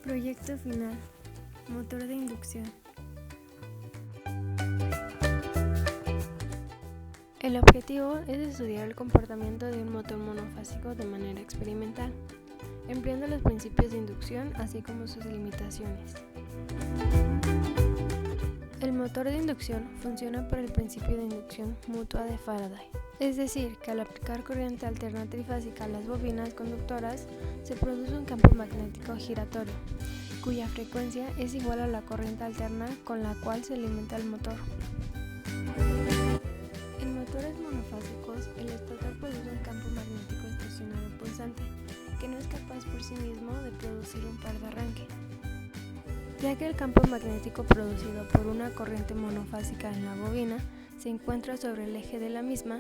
Proyecto final. Motor de inducción. El objetivo es estudiar el comportamiento de un motor monofásico de manera experimental, empleando los principios de inducción así como sus limitaciones. El motor de inducción funciona por el principio de inducción mutua de Faraday, es decir, que al aplicar corriente alterna trifásica a las bobinas conductoras se produce un campo magnético giratorio, cuya frecuencia es igual a la corriente alterna con la cual se alimenta el motor. En motores monofásicos, el estator produce un campo magnético estacionario pulsante, que no es capaz por sí mismo de producir un par de arranque. Ya que el campo magnético producido por una corriente monofásica en la bobina se encuentra sobre el eje de la misma,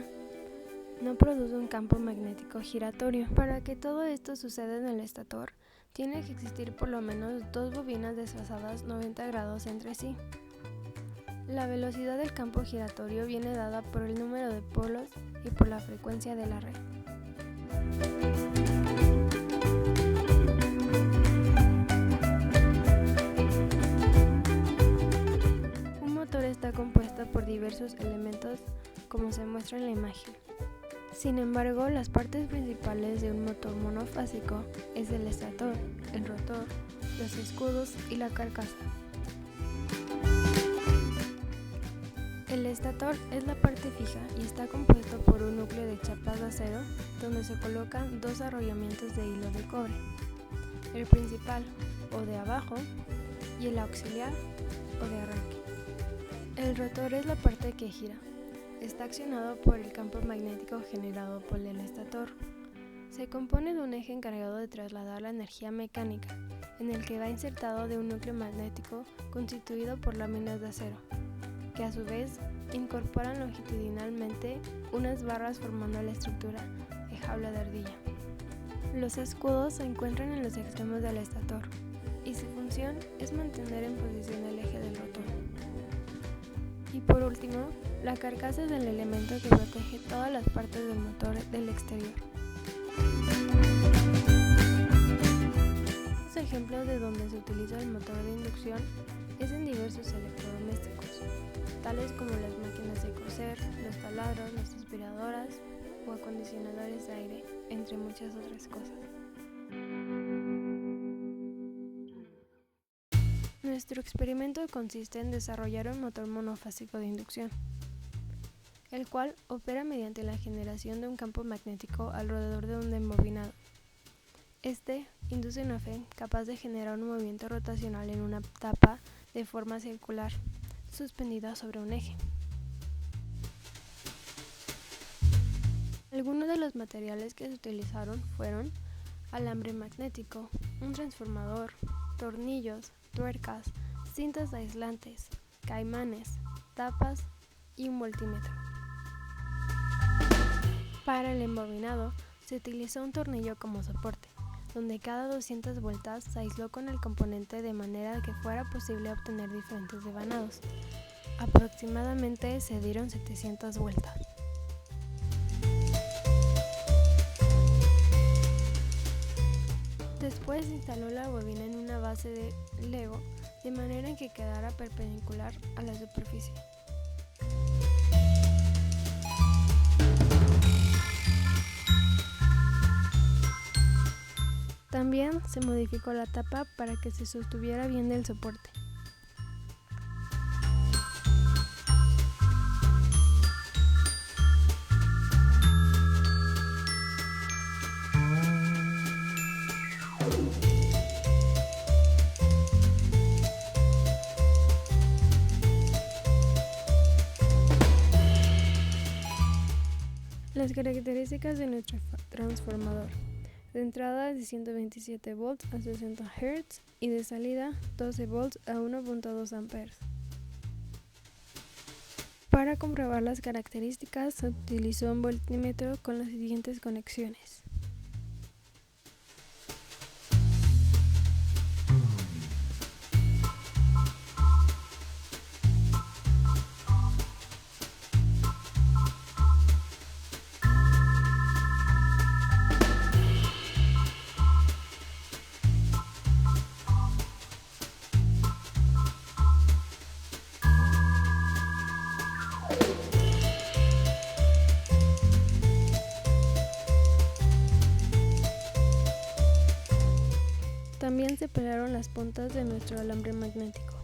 no produce un campo magnético giratorio. Para que todo esto suceda en el estator, tiene que existir por lo menos dos bobinas desfasadas 90 grados entre sí. La velocidad del campo giratorio viene dada por el número de polos y por la frecuencia de la red. Un motor está compuesto por diversos elementos, como se muestra en la imagen. Sin embargo, las partes principales de un motor monofásico es el estator, el rotor, los escudos y la carcasa. El estator es la parte fija y está compuesto por un núcleo de chapas de acero donde se colocan dos arrollamientos de hilo de cobre, el principal o de abajo y el auxiliar o de arranque. El rotor es la parte que gira. Está accionado por el campo magnético generado por el estator. Se compone de un eje encargado de trasladar la energía mecánica, en el que va insertado de un núcleo magnético constituido por láminas de acero, que a su vez incorporan longitudinalmente unas barras formando la estructura de jaula de ardilla. Los escudos se encuentran en los extremos del estator y su función es mantener en posición el eje del rotor. Y por último, la carcasa es el elemento que protege todas las partes del motor del exterior. Los ejemplos de donde se utiliza el motor de inducción es en diversos electrodomésticos, tales como las máquinas de coser, los taladros, las aspiradoras o acondicionadores de aire, entre muchas otras cosas. Nuestro experimento consiste en desarrollar un motor monofásico de inducción, el cual opera mediante la generación de un campo magnético alrededor de un embobinado. Este induce una fe capaz de generar un movimiento rotacional en una tapa de forma circular, suspendida sobre un eje. Algunos de los materiales que se utilizaron fueron alambre magnético, un transformador, tornillos, tuercas, cintas aislantes, caimanes, tapas y un voltímetro. Para el embobinado se utilizó un tornillo como soporte, donde cada 200 vueltas se aisló con el componente de manera que fuera posible obtener diferentes devanados. Aproximadamente se dieron 700 vueltas. Después se instaló la bobina en una base de Lego de manera en que quedara perpendicular a la superficie. También se modificó la tapa para que se sostuviera bien del soporte. Las características de nuestro transformador. De entrada es de 127 volts a 60 Hz y de salida 12 volts a 1.2 amperes. Para comprobar las características se utilizó un voltímetro con las siguientes conexiones. También se pelaron las puntas de nuestro alambre magnético.